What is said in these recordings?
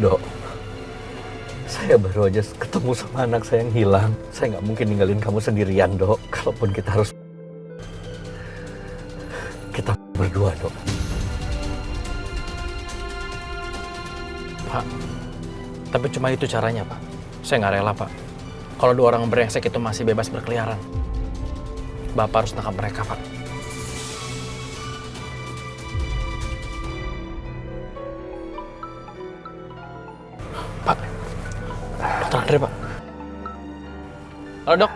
Dok, saya baru aja ketemu sama anak saya yang hilang. Saya nggak mungkin ninggalin kamu sendirian, Dok. Kalaupun kita berdua, Dok. Pak, tapi cuma itu caranya, Pak. Saya nggak rela, Pak. Kalau dua orang brengsek itu masih bebas berkeliaran, Bapak harus tangkap mereka, Pak. Pak, Dokter Andre, Pak. Halo, Dok.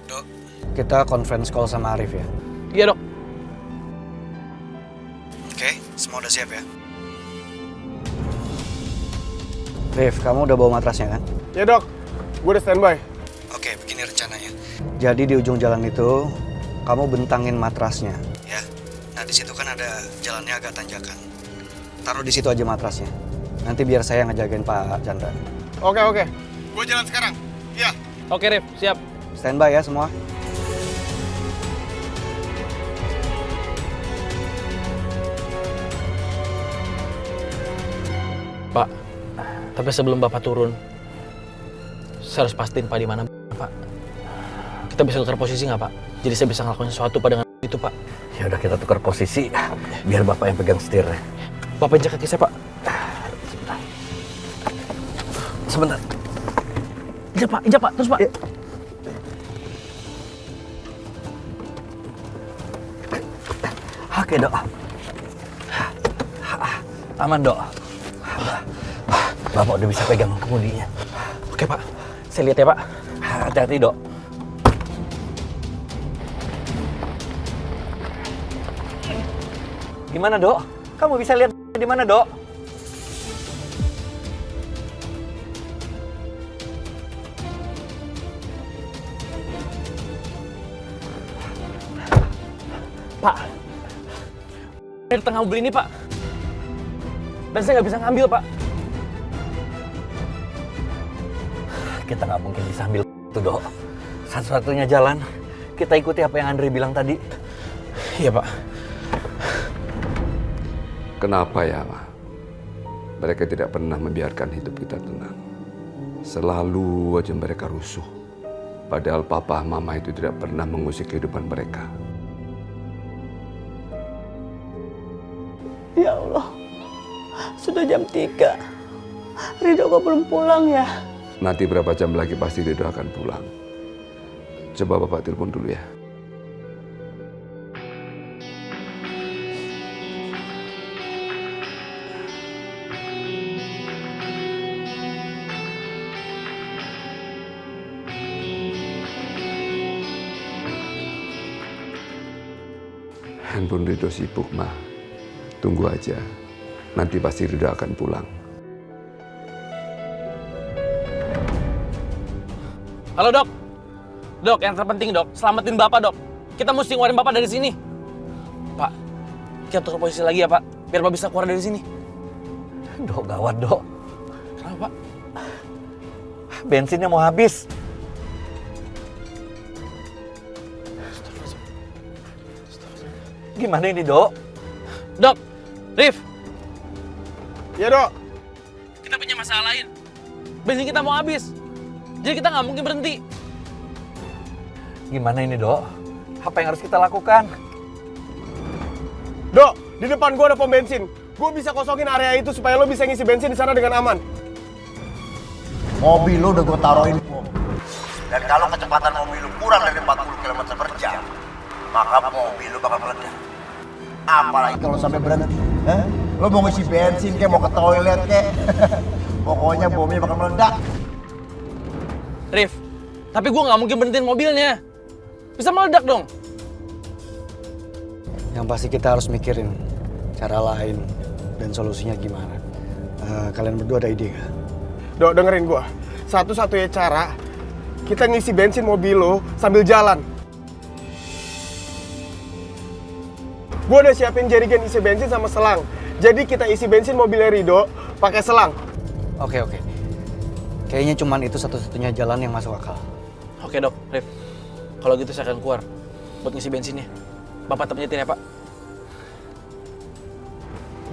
Dok, kita conference call sama Arif ya? Iya, Dok. Oke, semua udah siap ya? Rif, kamu udah bawa matrasnya kan? Ya dok, gue udah standby. Oke, begini rencananya. Jadi di ujung jalan itu, kamu bentangin matrasnya. Ya, nah di situ kan ada jalannya agak tanjakan. Taruh di situ aja matrasnya. Nanti biar saya ngejagain Pak Chandra. Oke. Gue jalan sekarang. Iya. Oke, Rif. Siap. Standby ya semua. Pak, tapi sebelum Bapak turun, saya harus pastiin Pak di mana, Pak. Kita bisa tukar posisi nggak, Pak? Jadi saya bisa ngelakuin sesuatu Pak dengan itu, Pak. Ya udah, kita tukar posisi. Biar Bapak yang pegang setirnya. Bapak injak kaki saya, Pak. Sebentar. Injak, Pak. Terus, Pak. Ya. Oke, Dok. Aman, Dok. Bapak udah bisa pegang kemudinya. Oke, Pak. Saya lihat ya, Pak. Hati-hati, Dok. Gimana, Dok? Kamu bisa lihat di mana, Dok? Pak, dari tengah mobil ini, Pak. Dan saya nggak bisa ngambil, Pak. Kita nggak mungkin bisa ambil itu, Dok. Satu-satunya jalan, kita ikuti apa yang Andre bilang tadi. Iya, Pak. Kenapa ya, Ma? Mereka tidak pernah membiarkan hidup kita tenang. Selalu aja mereka rusuh. Padahal papa mama itu tidak pernah mengusik kehidupan mereka. Ya Allah, sudah jam 3. Ridho kok belum pulang ya? Nanti berapa jam lagi pasti Ridho akan pulang. Coba Bapak telepon dulu ya. Handphone Ridho sibuk, Ma. Tunggu aja. Nanti pasti Ridho akan pulang. Halo, Dok. Dok, yang terpenting, Dok, selamatin Bapak, Dok. Kita mesti ngeluarin Bapak dari sini. Pak, kita tukar posisi lagi ya, Pak. Biar Bapak bisa keluar dari sini. Dok, gawat, Dok. Kenapa, Pak? Bensinnya mau habis. Gimana ini, Dok? Dok, Rif, Ya dok. kita punya masalah lain. Bensin kita mau habis. Jadi kita nggak mungkin berhenti. Gimana ini, Dok? Apa yang harus kita lakukan? Dok, di depan gue ada pom bensin. Gue bisa kosongin area itu supaya lo bisa ngisi bensin di sana dengan aman. Mobil lu udah gue taruhin pom. Dan kalau kecepatan mobil lu kurang dari 40 km per jam, maka mobil lu bakal meledak. Apalagi kalau sampai berhenti. Lo mau ngisi bensin kayak mau ke toilet kayak. Pokoknya bomnya bakal meledak. Rif, tapi gue nggak mungkin berhentiin mobilnya. Bisa meledak dong. Yang pasti kita harus mikirin cara lain dan solusinya gimana. Kalian berdua ada ide gak? Dok, dengerin gue. Satu-satunya cara, kita ngisi bensin mobil lo sambil jalan. Gue udah siapin jerigen isi bensin sama selang. Jadi kita isi bensin mobilnya Ridho pakai selang. Oke. Kayaknya cuman itu satu-satunya jalan yang masuk akal. Oke, Dok, Rif. Kalau gitu saya akan keluar buat ngisi bensinnya. Bapak tetap nyetir ya, Pak?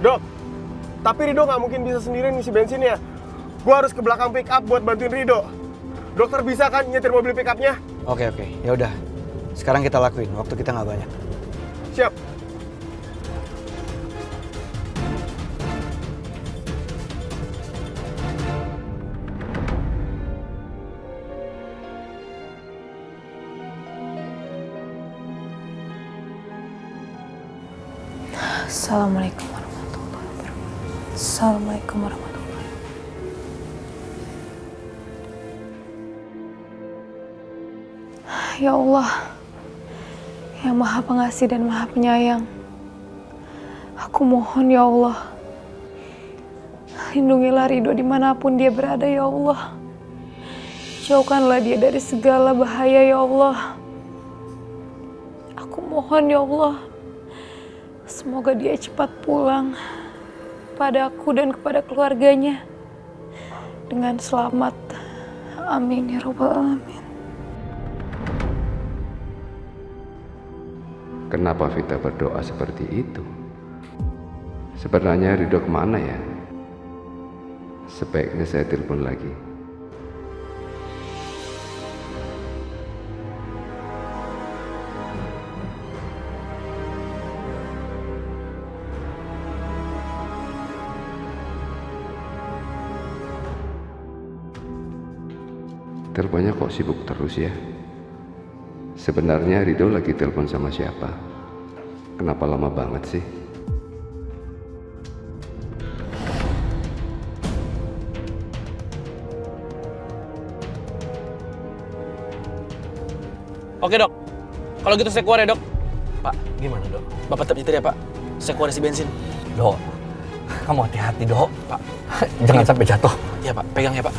Dok, Tapi Rido nggak mungkin bisa sendirian ngisi bensinnya. Gue harus ke belakang pick up buat bantuin Rido. Dokter bisa kan nyetir mobil pick up-nya? Oke, ya udah. Sekarang kita lakuin, waktu kita nggak banyak. Siap. Assalamualaikum warahmatullahi wabarakatuh. Assalamualaikum warahmatullahi wabarakatuh. Ya Allah, yang Maha Pengasih dan Maha Penyayang, aku mohon ya Allah, lindungilah Rido dimanapun dia berada ya Allah. Jauhkanlah dia dari segala bahaya ya Allah. Aku mohon ya Allah, semoga dia cepat pulang padaku dan kepada keluarganya dengan selamat. Amin ya Rabbal Alamin. Kenapa Vita berdoa seperti itu? Sebenarnya Ridho kemana ya? Sebaiknya saya telepon lagi. Teleponnya kok sibuk terus ya? Sebenarnya Ridho lagi telepon sama siapa? Kenapa lama banget sih? Oke dok, kalau gitu saya keluar ya dok. Pak, gimana dok? Bapak tetap nyetir ya pak, saya keluar isi bensin. Dok, kamu hati-hati dok. Pak, jangan sampai jatuh. Iya pak, pegang ya pak.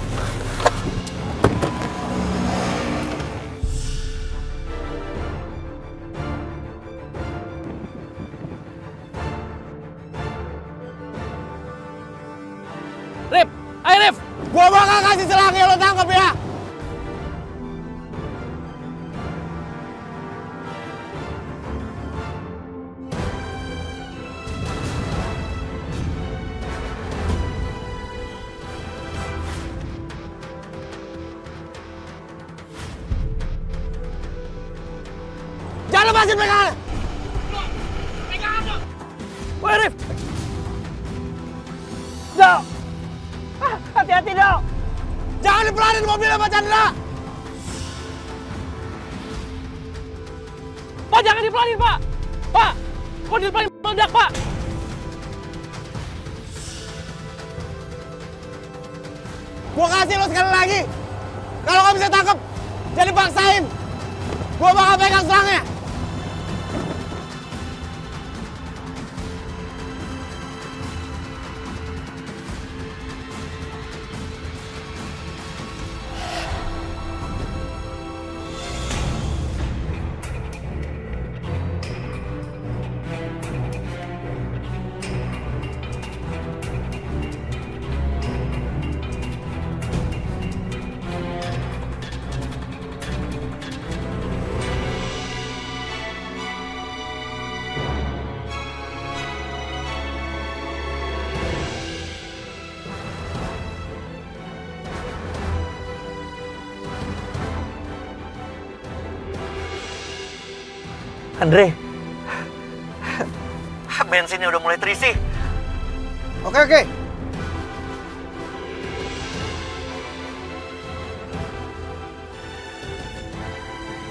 Rif, ayo Rif. Gua bakal kasih selangnya, lo tangkap ya. Jangan lepasin pegangan. Woi Rif. Dok. Hati-hati dok. Jangan dipelanin mobilnya Pak Chandra. Pak jangan dipelanin pak. Pak, kok dipelanin meledak pak? Gua kasih lo sekali lagi. Kalau nggak bisa tangkap, jadi paksain. Gua bakal pegang selangnya. Andre, bensinnya udah mulai terisi. Oke.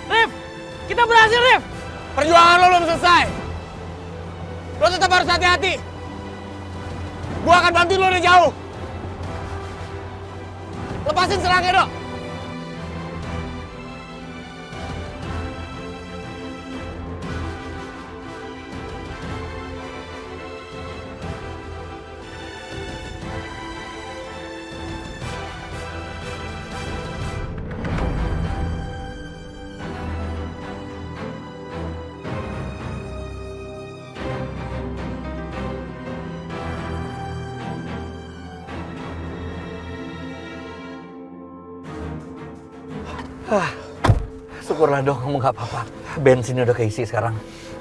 Rif, kita berhasil Rif. Perjuangan lo belum selesai. Lo tetap harus hati-hati. Gua akan bantu lo dari jauh. Lepasin selangnya dok. Syukurlah dok, kamu nggak apa-apa. Bensinnya udah keisi sekarang.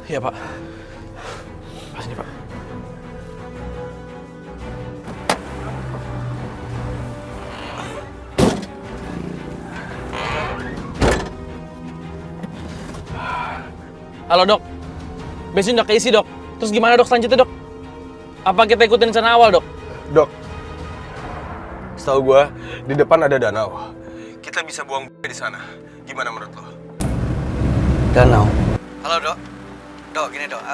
Iya pak. Pas ini pak. Halo dok, bensin udah keisi dok. Terus gimana dok selanjutnya dok? Apa kita ikutin rencana awal dok? Dok, setahu gua di depan ada danau. Kita bisa buang di sana. Gimana menurut lo? Danau. Halo dok. Dok, gini dok.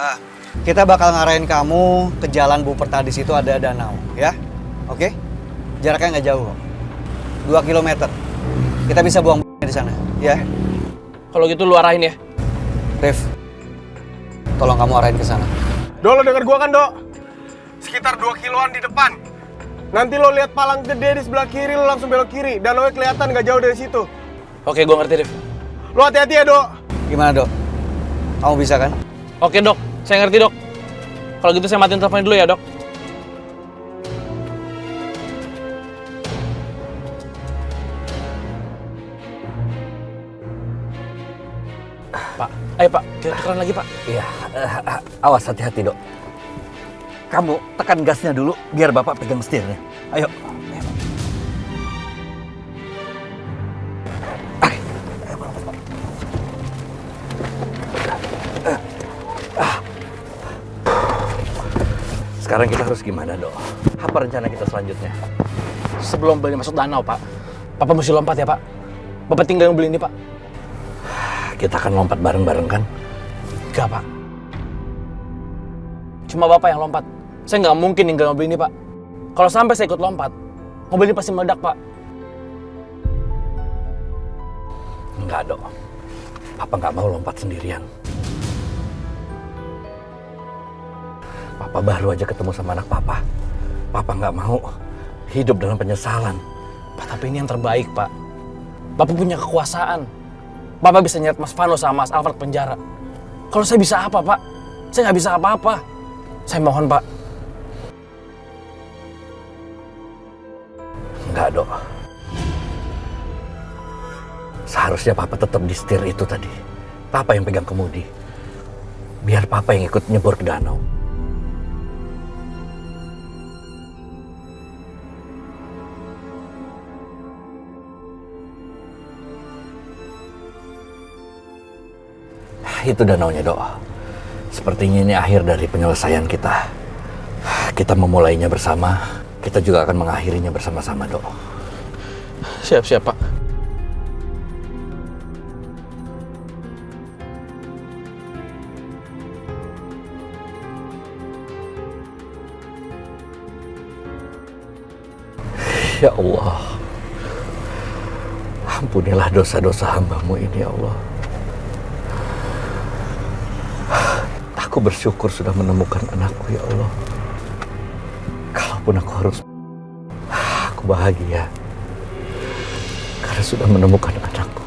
Kita bakal ngarahin kamu ke jalan Buperta, di situ ada danau, ya? Oke? Jaraknya nggak jauh, 2 kilometer. Kita bisa buang di sana, ya? Kalau gitu lu arahin ya. Rif, tolong kamu arahin ke sana. Dok, lo denger gua kan, Dok? Sekitar 2 kiloan di depan. Nanti lo lihat palang gede di sebelah kiri, lo langsung belok kiri. Danaunya kelihatan nggak jauh dari situ. Oke, gua ngerti Rif. Lo hati-hati ya, Dok. Gimana dok? Kamu bisa kan? Oke dok, saya ngerti dok. Kalau gitu saya matiin teleponnya dulu ya dok. Pak, ayo pak, kita tukeran lagi pak. Iya, awas hati-hati dok. Kamu tekan gasnya dulu biar bapak pegang setirnya. Ayo. Sekarang kita harus gimana dok? Apa rencana kita selanjutnya? Sebelum beli masuk danau pak, papa mesti lompat ya pak. Bapak tinggal beli ini pak. Kita akan lompat bareng-bareng kan? Enggak pak. Cuma bapak yang lompat. Saya nggak mungkin ninggal mobil ini pak. Kalau sampai saya ikut lompat, mobil ini pasti meledak pak. Enggak dok. Papa nggak mau lompat sendirian. Papa baru aja ketemu sama anak papa. Papa nggak mau hidup dalam penyesalan. Pak, tapi ini yang terbaik, Pak. Bapak punya kekuasaan. Bapak bisa nyeret Mas Vano sama Mas Alfred penjara. Kalau saya bisa apa, Pak? Saya nggak bisa apa-apa. Saya mohon, Pak. Enggak, dok. Seharusnya papa tetap di setir itu tadi. Papa yang pegang kemudi. Biar papa yang ikut nyebur ke danau. Itu danaunya, dok. Sepertinya ini akhir dari penyelesaian kita. Kita memulainya bersama, kita juga akan mengakhirinya bersama-sama, dok. Siap-siap, Pak. Ya Allah, ampunilah dosa-dosa hamba-Mu ini, ya Allah. Aku bersyukur sudah menemukan anakku, ya Allah. Kalaupun aku harus, aku bahagia karena sudah menemukan anakku.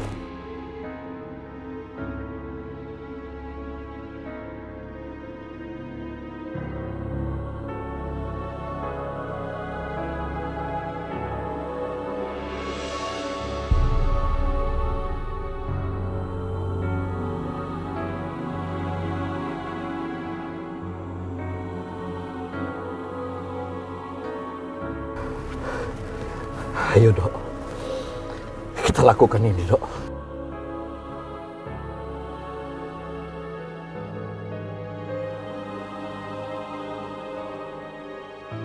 Ayo, dok. Kita lakukan ini, dok.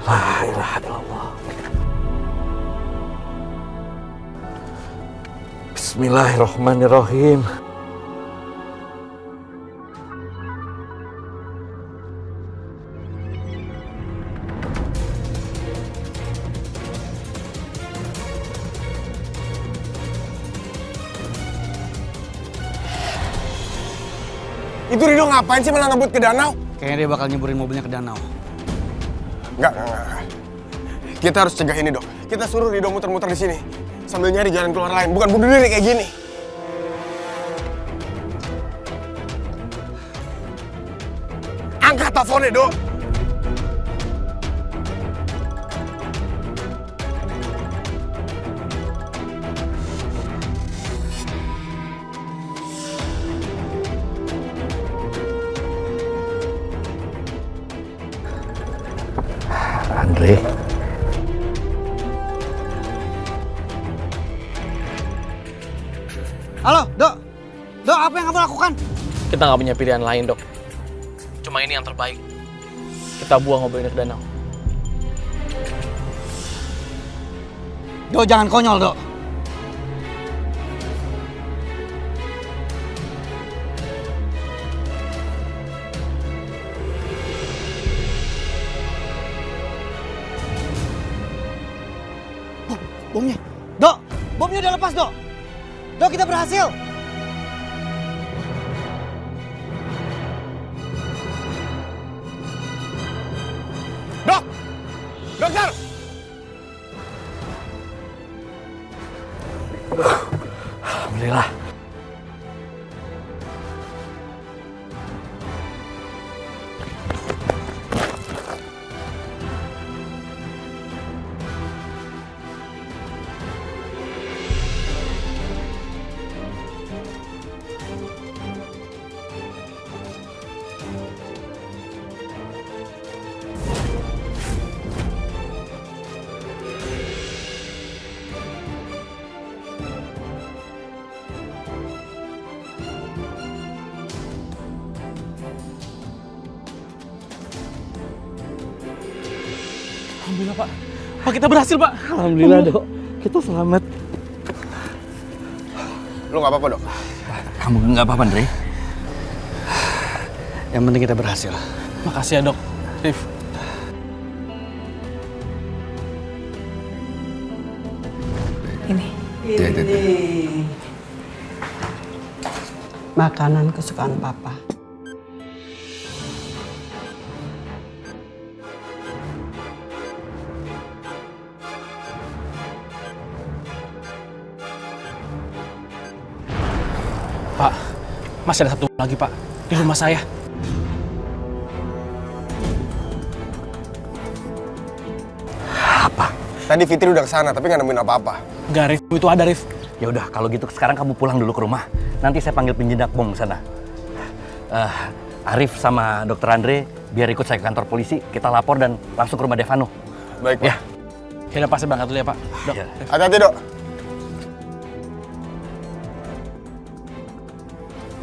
La ilaha illallah. Bismillahirrahmanirrahim. Itu Rido ngapain sih malah ngebut ke danau? Kayaknya dia bakal nyeburin mobilnya ke danau. Enggak. Kita harus cegah ini, Dok. Kita suruh Rido muter-muter di sini sambil nyari jalan keluar lain, bukan bunuh diri kayak gini. Angkat teleponnya, Dok. Andre. Halo, Dok. Dok, apa yang kamu lakukan? Kita nggak punya pilihan lain, Dok. Cuma ini yang terbaik. Kita buang mobil ini ke danau. Dok, jangan konyol, Dok. Bomnya. Dok, bomnya udah lepas, Dok. Dok, kita berhasil. Dok! Dokter! Alhamdulillah. Alhamdulillah, Pak. Pak, kita berhasil, Pak. Alhamdulillah, Dok. Kita selamat. Lu nggak apa-apa, Dok? Kamu nggak apa-apa, Andre? Yang penting kita berhasil. Makasih ya, Dok. Rif. Ini. Makanan kesukaan Papa. Pak, masih ada satu lagi, Pak. Di rumah saya. Apa? Tadi Fitri udah kesana, tapi nggak nemuin apa-apa. Enggak, Rif. Itu ada, Rif. Ya udah, kalau gitu sekarang kamu pulang dulu ke rumah. Nanti saya panggil penjinak bom sana. Arif sama Dokter Andre biar ikut saya ke kantor polisi. Kita lapor dan langsung ke rumah Devano. Baik, Pak. Ya. Ya udah, Pak. Saya berangkat dulu ya, Pak. Dok. Ya. Rif. Hati-hati, Dok.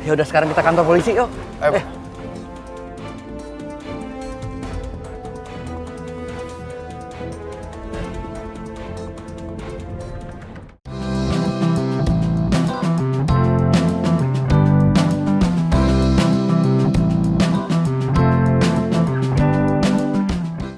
Ya udah, sekarang kita kantor polisi, yuk. Ayo, Pak.